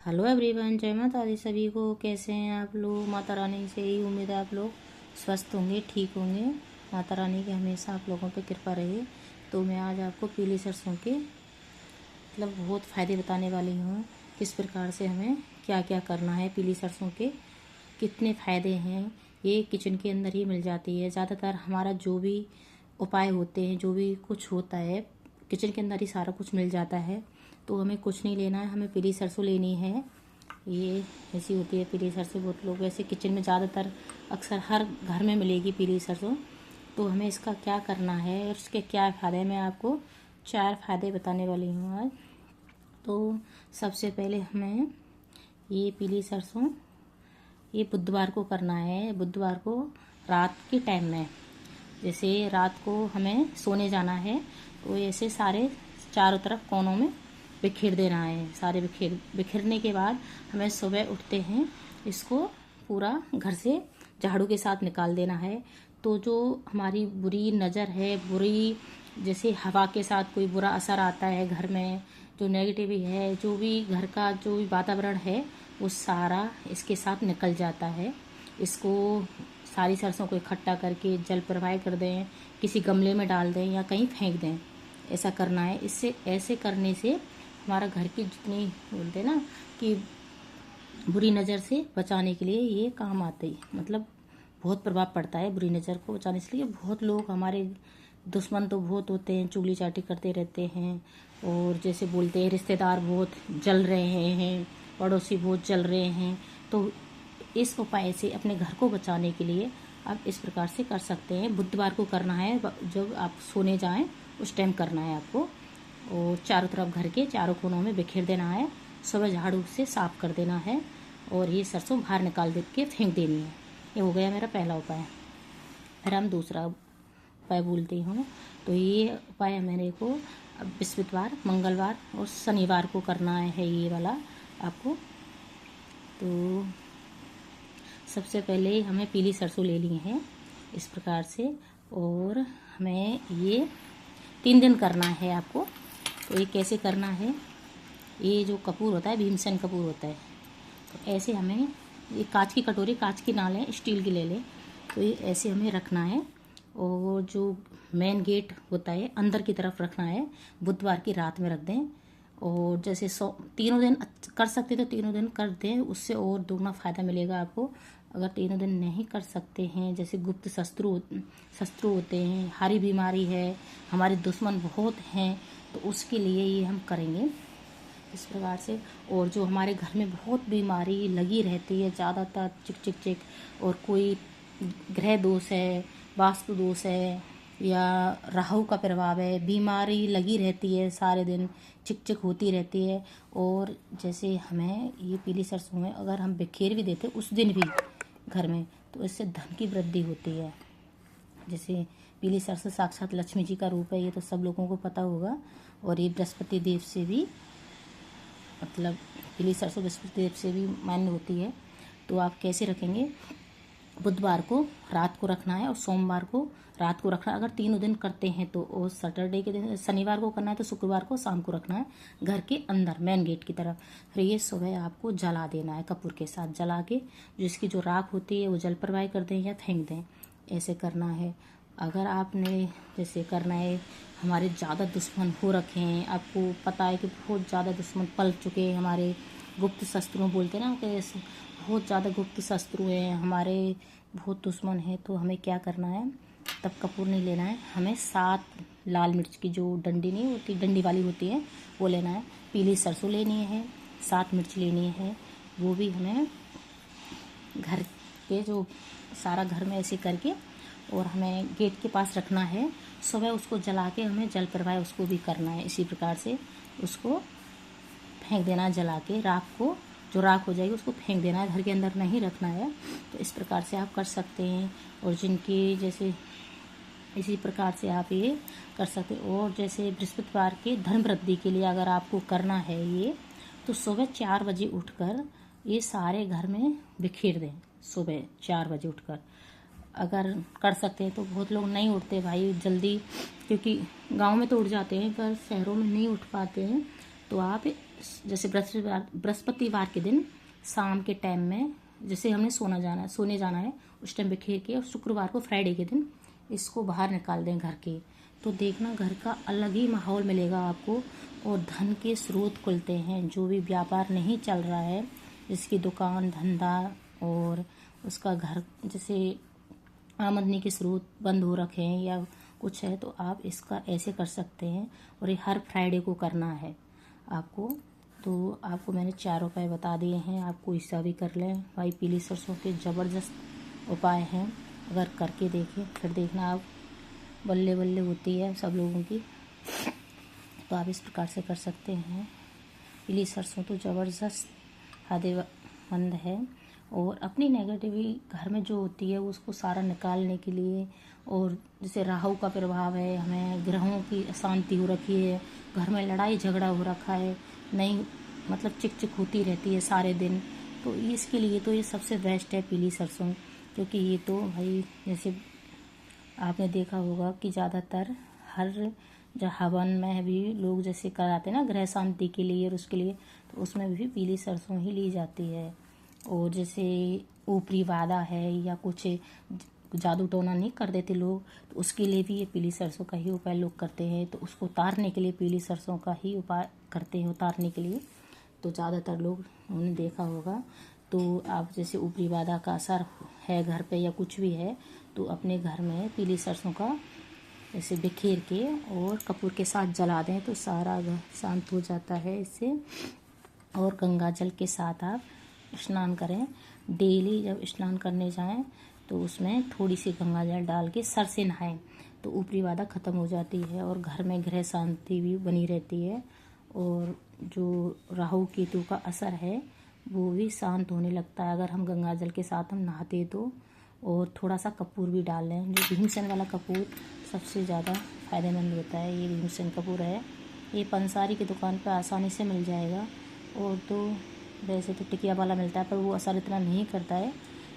Hello everyone, जय माता दी सभी को। कैसे हैं आप लोग? माता रानी से ही उम्मीद है आप लोग स्वस्थ होंगे, ठीक होंगे। माता रानी की हमेशा आप लोगों पे कृपा रहे। तो मैं आज आपको पीली सरसों के बहुत फ़ायदे बताने वाली हूँ। किस प्रकार से हमें क्या क्या करना है, पीली सरसों के कितने फ़ायदे हैं, ये किचन के अंदर ही मिल जाती है। ज़्यादातर हमारा जो भी उपाय होते हैं, जो भी कुछ होता है, किचन के अंदर ही सारा कुछ मिल जाता है। तो हमें कुछ नहीं लेना है, हमें पीली सरसों लेनी है। ये ऐसी होती है पीली सरसों। बहुत लोग ऐसे किचन में ज़्यादातर अक्सर हर घर में मिलेगी पीली सरसों। तो हमें इसका क्या करना है और इसके क्या फ़ायदे, मैं आपको 4 फ़ायदे बताने वाली हूँ आज। तो सबसे पहले हमें ये पीली सरसों ये बुधवार को करना है। बुधवार को रात के टाइम में, जैसे रात को हमें सोने जाना है तो ऐसे सारे चारों तरफ कोनों में बिखेर देना है। सारे बिखेरने के बाद हमें सुबह उठते हैं इसको पूरा घर से झाड़ू के साथ निकाल देना है। तो जो हमारी बुरी नज़र है, बुरी जैसे हवा के साथ कोई बुरा असर आता है घर में, जो नेगेटिव है, जो भी घर का जो भी वातावरण है, वो सारा इसके साथ निकल जाता है। इसको सारी सरसों को इकट्ठा करके जल प्रवाह कर दें, किसी गमले में डाल दें या कहीं फेंक दें। ऐसा करना है। इससे ऐसे करने से हमारा घर की जितनी बोलते हैं ना कि बुरी नज़र से बचाने के लिए ये काम आते ही, बहुत प्रभाव पड़ता है बुरी नज़र को बचाने के लिए। बहुत लोग हमारे दुश्मन तो बहुत होते हैं, चुगली चाटी करते रहते हैं, और जैसे बोलते हैं रिश्तेदार बहुत जल रहे हैं, पड़ोसी बहुत जल रहे हैं। तो इस उपाय से अपने घर को बचाने के लिए आप इस प्रकार से कर सकते हैं। बुधवार को करना है, जब आप सोने जाएं उस टाइम करना है आपको। और चारों तरफ घर के चारों कोनों में बिखेर देना है, सुबह झाड़ू से साफ कर देना है, और ये सरसों बाहर निकाल दे के फेंक देनी है। ये हो गया मेरा पहला उपाय। फिर हम दूसरा उपाय बोलती हूँ। तो ये उपाय मेरे को बृहस्पतिवार, मंगलवार और शनिवार को करना है, ये वाला आपको। तो सबसे पहले हमें पीली सरसों ले ली है इस प्रकार से, और हमें ये 3 दिन करना है आपको। तो ये कैसे करना है, ये जो कपूर होता है, भीमसेन कपूर होता है, तो ऐसे हमें ये कांच की कटोरी, कांच की ना लें, स्टील की ले लें। तो ये ऐसे हमें रखना है, और जो मेन गेट होता है अंदर की तरफ रखना है। बुधवार की रात में रख दें, और जैसे तीनों दिन कर सकते तो तीनों दिन कर दें, उससे और दोगुना फ़ायदा मिलेगा आपको। अगर तीनों दिन नहीं कर सकते हैं, जैसे गुप्त शत्रु होते हैं, हारी बीमारी है, हमारे दुश्मन बहुत हैं, तो उसके लिए ये हम करेंगे इस प्रकार से। और जो हमारे घर में बहुत बीमारी लगी रहती है, ज़्यादातर चिक चिक चिक, और कोई ग्रह दोष है, वास्तु दोष है, या राहु का प्रभाव है, बीमारी लगी रहती है, सारे दिन चिक चिक होती रहती है। और जैसे हमें ये पीली सरसों में अगर हम बिखेर भी देते उस दिन भी घर में, तो इससे धन की वृद्धि होती है। जैसे पीली सरसों साक्षात लक्ष्मी जी का रूप है, ये तो सब लोगों को पता होगा। और ये बृहस्पति देव से भी, पीली सरसों बृहस्पति देव से भी मान्य होती है। तो आप कैसे रखेंगे, बुधवार को रात को रखना है और सोमवार को रात को रखना है। अगर तीनों दिन करते हैं तो, और सैटरडे के दिन, शनिवार को करना है तो शुक्रवार को शाम को रखना है घर के अंदर मेन गेट की तरफ। फिर ये सुबह आपको जला देना है, कपूर के साथ जला के जिसकी जो राख होती है वो जल प्रवाह कर दें या फेंक दें, ऐसे करना है। अगर आपने जैसे करना है, हमारे ज़्यादा दुश्मन हो रखे हैं, आपको पता है कि बहुत ज़्यादा दुश्मन पल चुके हैं, हमारे गुप्त शत्रु बोलते हैं ना कि बहुत ज़्यादा गुप्त शत्रु हैं हमारे, बहुत दुश्मन है, तो हमें क्या करना है, तब कपूर नहीं लेना है, हमें 7 लाल मिर्च की जो डंडी नहीं होती, डंडी वाली होती है, वो लेना है। पीली सरसों लेनी है, 7 मिर्च लेनी है, वो भी हमें घर के जो सारा घर में ऐसे करके, और हमें गेट के पास रखना है। सुबह उसको जला के हमें जल प्रवाह उसको भी करना है। इसी प्रकार से उसको फेंक देना, जला के राख को, जो राख हो जाएगी उसको फेंक देना है, घर के अंदर नहीं रखना है। तो इस प्रकार से आप कर सकते हैं। और जिनकी जैसे इसी प्रकार से आप ये कर सकते हैं। और जैसे बृहस्पतिवार के धन वृद्धि के लिए अगर आपको करना है ये, तो सुबह 4 बजे उठकर ये सारे घर में बिखेर दें। सुबह 4 बजे उठकर अगर कर सकते हैं तो, बहुत लोग नहीं उठते भाई जल्दी, क्योंकि गांव में तो उठ जाते हैं पर शहरों में नहीं उठ पाते हैं। तो आप जैसे बृहस्पतिवार के दिन शाम के टाइम में, जैसे हमने सोने जाना है उस टाइम बिखेर के, और शुक्रवार को फ्राइडे के दिन इसको बाहर निकाल दें घर के, तो देखना घर का अलग ही माहौल मिलेगा आपको, और धन के स्रोत खुलते हैं। जो भी व्यापार नहीं चल रहा है, जिसकी दुकान धंधा और उसका घर, जैसे आमदनी के स्रोत बंद हो रखे हैं या कुछ है, तो आप इसका ऐसे कर सकते हैं। और ये हर फ्राइडे को करना है आपको। तो आपको मैंने 4 उपाय बता दिए हैं, आपको ऐसा भी कर लें भाई। पीली सरसों के ज़बरदस्त उपाय हैं, अगर करके देखें फिर देखना आप बल्ले बल्ले होती है सब लोगों की। तो आप इस प्रकार से कर सकते हैं। पीली सरसों तो ज़बरदस्त फायदेमंद है, और अपनी नेगेटिविटी घर में जो होती है उसको सारा निकालने के लिए, और जैसे राहु का प्रभाव है, हमें ग्रहों की अशांति हो रखी है, घर में लड़ाई झगड़ा हो रखा है, नहीं मतलब चिक चिक होती रहती है सारे दिन, तो इसके लिए तो ये सबसे बेस्ट है पीली सरसों। क्योंकि ये तो भाई जैसे आपने देखा होगा कि ज़्यादातर हर जो हवन में भी लोग जैसे कराते हैं ना ग्रह शांति के लिए और उसके लिए, तो उसमें भी पीली सरसों ही ली जाती है। और जैसे ऊपरी वादा है या कुछ जादू टोना नहीं कर देते लोग, तो उसके लिए भी ये पीली सरसों का ही उपाय लोग करते हैं। तो उसको उतारने के लिए पीली सरसों का ही उपाय करते हैं उतारने के लिए। तो ज़्यादातर लोग उन्होंने देखा होगा। तो आप जैसे ऊपरी वादा का असर है घर पे या कुछ भी है, तो अपने घर में पीली सरसों का ऐसे बिखेर के और कपूर के साथ जला दें, तो सारा घर शांत हो जाता है इससे। और गंगा जल के साथ आप स्नान करें। डेली जब स्नान करने जाएं तो उसमें थोड़ी सी गंगा जल डाल के सर से नहाएं, तो ऊपरी बाधा खत्म हो जाती है और घर में गृह शांति भी बनी रहती है। और जो राहु केतु का असर है वो भी शांत होने लगता है अगर हम गंगा जल के साथ हम नहाते तो। और थोड़ा सा कपूर भी डाल लें, जो भीमसेन वाला कपूर सबसे ज़्यादा फ़ायदेमंद होता है। ये भीमसेन कपूर है, ये पंसारी की दुकान पर आसानी से मिल जाएगा। और तो वैसे तो टिकिया वाला मिलता है पर वो असर इतना नहीं करता है,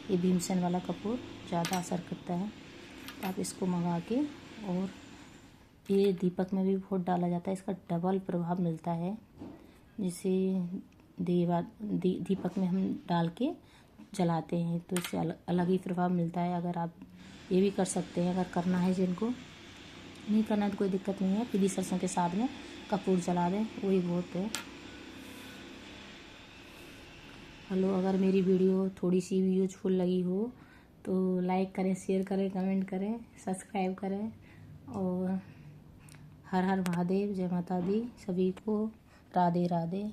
ये भीमसेन वाला कपूर ज़्यादा असर करता है। तो आप इसको मंगा के, और ये दीपक में भी बहुत डाला जाता है, इसका डबल प्रभाव मिलता है। जैसे दीपक में हम डाल के जलाते हैं तो इससे अलग ही प्रभाव मिलता है। अगर आप ये भी कर सकते हैं, अगर करना है जिनको, नहीं करना है तो कोई दिक्कत नहीं है, पीली सरसों के साथ में कपूर जला दें, वही बहुत है। हेलो, अगर मेरी वीडियो थोड़ी सी भी यूजफुल लगी हो तो लाइक करें, शेयर करें, कमेंट करें, सब्सक्राइब करें। और हर हर महादेव, जय माता दी, सभी को राधे राधे।